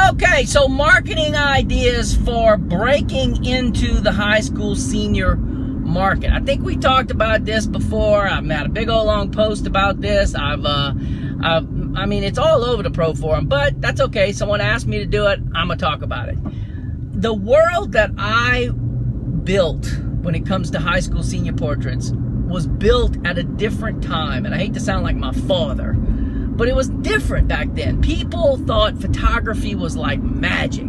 Okay, so marketing ideas for breaking into the high school senior market. I think we talked about this before. I've made a big old long post about this. I mean, it's all over the Pro Forum, but that's okay. Someone asked me to do it. I'm gonna talk about it. The world that I built when it comes to high school senior portraits was built at a different time, and I hate to sound like my father, but it was different back then. People thought photography was like magic.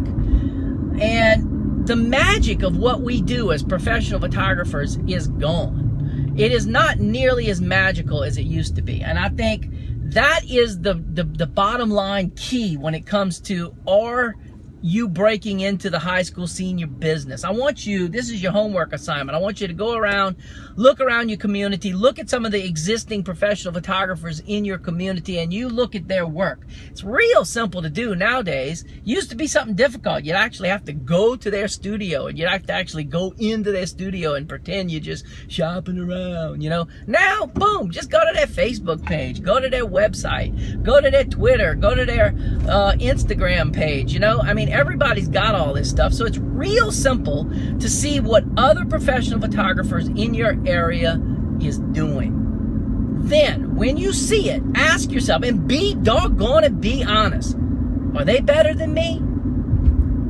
And the magic of what we do as professional photographers is gone. It is not nearly as magical as it used to be. And I think that is the bottom line key when it comes to you breaking into the high school senior business. I want you, this is your homework assignment. I want you to go around, look around your community, look at some of the existing professional photographers in your community, and you look at their work. It's real simple to do nowadays. It used to be something difficult. You'd actually have to go to their studio, and you'd have to actually go into their studio and pretend you're just shopping around, you know. Now, boom, just go to their Facebook page, go to their website, go to their Twitter, go to their Instagram page, you know. I mean, everybody's got all this stuff, so it's real simple to see what other professional photographers in your area is doing. Then, when you see it, ask yourself, and be doggone it, be honest. Are they better than me?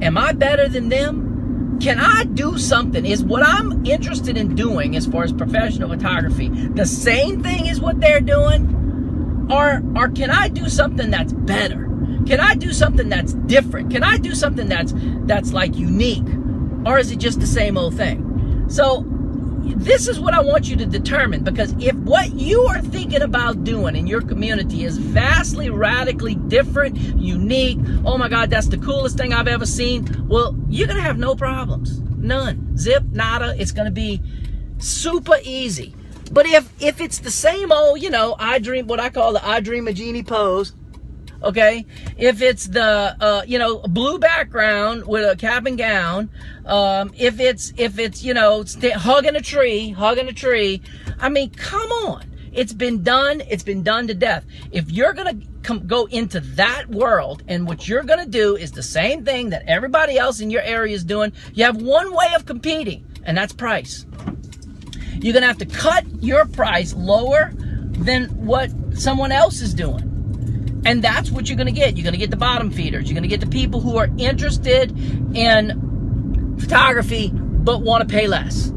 Am I better than them? Can I do something? Is what I'm interested in doing as far as professional photography the same thing as what they're doing? Or can I do something that's better? Can I do something that's different? Can I do something that's like unique? Or is it just the same old thing? So this is what I want you to determine, because if what you are thinking about doing in your community is vastly, radically different, unique, oh my God, that's the coolest thing I've ever seen, well, you're going to have no problems. None. Zip, nada. It's going to be super easy. But if it's the same old, you know, what I call the I Dream a Genie pose, okay, if it's the you know, blue background with a cap and gown, if it's you know, hugging a tree, I mean, come on, it's been done to death. If you're gonna go into that world, and what you're gonna do is the same thing that everybody else in your area is doing, you have one way of competing, and that's price. You're gonna have to cut your price lower than what someone else is doing. And that's what you're going to get. You're going to get the bottom feeders. You're going to get the people who are interested in photography but want to pay less.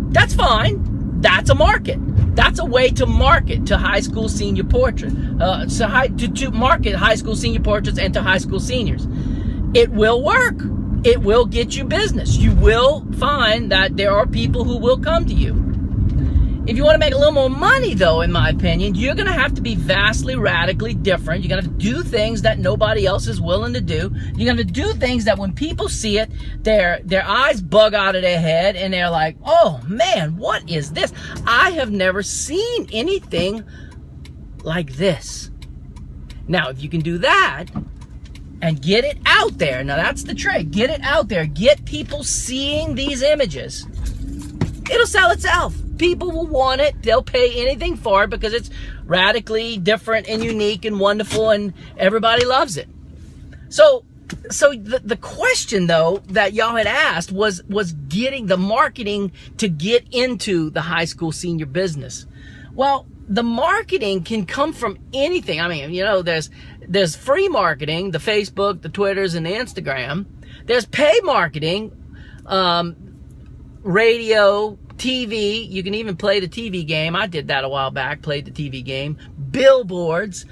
That's fine. That's a market. That's a way to market to high school senior portraits. To market high school senior portraits and to high school seniors. It will work. It will get you business. You will find that there are people who will come to you. If you want to make a little more money, though, in my opinion, you're going to have to be vastly, radically different. You're going to have to do things that nobody else is willing to do. You're going to do things that when people see it, their eyes bug out of their head, and they're like, oh, man, what is this? I have never seen anything like this. Now, if you can do that and get it out there, now that's the trick. Get it out there. Get people seeing these images. It'll sell itself. People will want it. They'll pay anything for it because it's radically different and unique and wonderful, and everybody loves it. So the question, though, that y'all had asked was getting the marketing to get into the high school senior business. Well, the marketing can come from anything. I mean, you know, there's free marketing, the Facebook, the Twitters, and the Instagram. There's pay marketing, radio, TV. You can even play the TV game. I did that a while back, played the TV game. Billboards,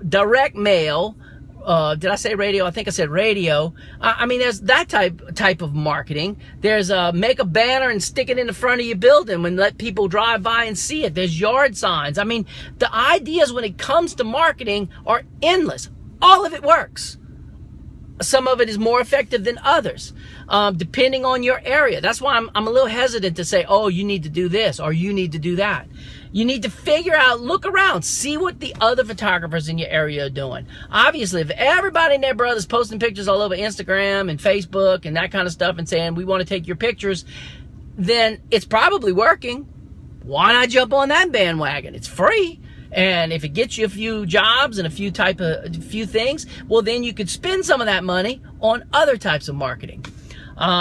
direct mail. Did I say radio? I think I said radio. I mean, there's that type of marketing. There's make a banner and stick it in the front of your building and let people drive by and see it. There's yard signs. I mean, the ideas when it comes to marketing are endless. All of it works. Some of it is more effective than others, depending on your area. That's why I'm a little hesitant to say, oh, you need to do this or you need to do that. You need to figure out, look around, see what the other photographers in your area are doing. Obviously, if everybody and their brother's posting pictures all over Instagram and Facebook and that kind of stuff and saying, we want to take your pictures, then it's probably working. Why not jump on that bandwagon? It's free. And if it gets you a few jobs and a few things, well, then you could spend some of that money on other types of marketing.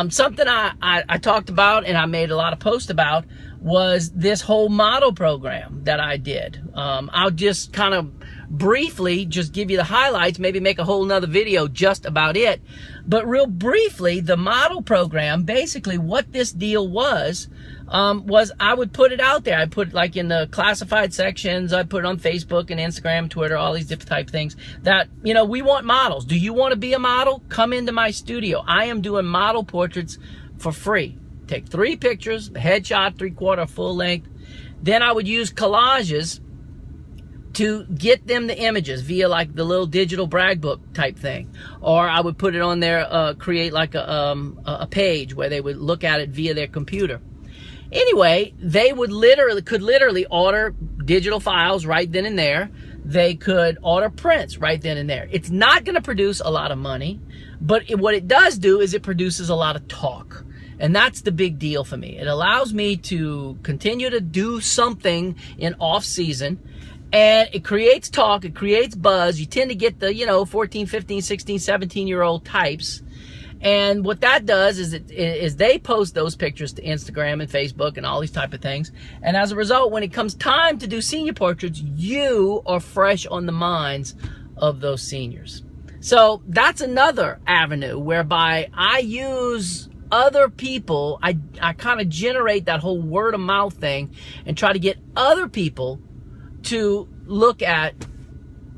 Something I talked about and I made a lot of posts about was this whole model program that I did. I'll just kind of briefly just give you the highlights, maybe make a whole nother video just about it. But real briefly, the model program, basically what this deal was I would put it out there. I'd put it like in the classified sections. I'd put it on Facebook and Instagram, Twitter, all these different type of things that, you know, we want models. Do you want to be a model? Come into my studio. I am doing model portraits for free. Take 3 pictures, headshot, 3/4, full length. Then I would use collages to get them the images via like the little digital brag book type thing. Or I would put it on there, create like a page where they would look at it via their computer. Anyway, they would could literally order digital files right then and there. They could order prints right then and there. It's not going to produce a lot of money, but what it does do is it produces a lot of talk. And that's the big deal for me. It allows me to continue to do something in off season, and it creates talk, it creates buzz. You tend to get the, you know, 14, 15, 16, 17-year-old types. And what that does is they post those pictures to Instagram and Facebook and all these type of things. And as a result, when it comes time to do senior portraits, you are fresh on the minds of those seniors. So that's another avenue whereby I use other people. I kind of generate that whole word of mouth thing and try to get other people to look at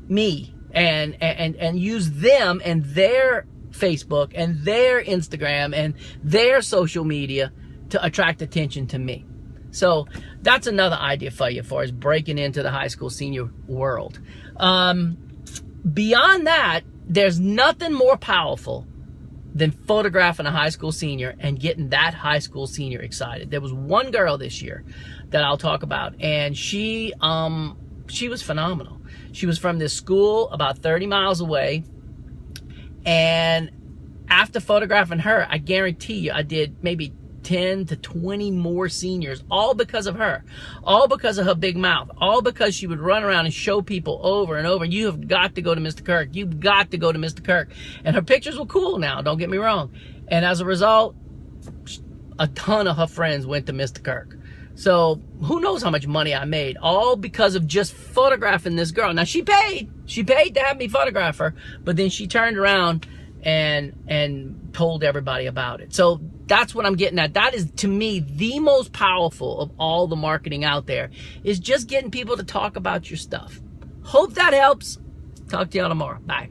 me and use them and their Facebook and their Instagram and their social media to attract attention to me. So that's another idea for you for us breaking into the high school senior world. Beyond that, there's nothing more powerful than photographing a high school senior and getting that high school senior excited. There was one girl this year that I'll talk about, and she was phenomenal. She was from this school about 30 miles away. And after photographing her, I guarantee you I did maybe 10 to 20 more seniors, all because of her, all because of her big mouth, all because she would run around and show people over and over, you have got to go to Mr. Kirk. You've got to go to Mr. Kirk. And her pictures were cool now, don't get me wrong. And as a result, a ton of her friends went to Mr. Kirk. So who knows how much money I made, all because of just photographing this girl. Now she paid to have me photograph her, but then she turned around and told everybody about it. So that's what I'm getting at. That is, to me, the most powerful of all the marketing out there, is just getting people to talk about your stuff. Hope that helps. Talk to y'all tomorrow. Bye.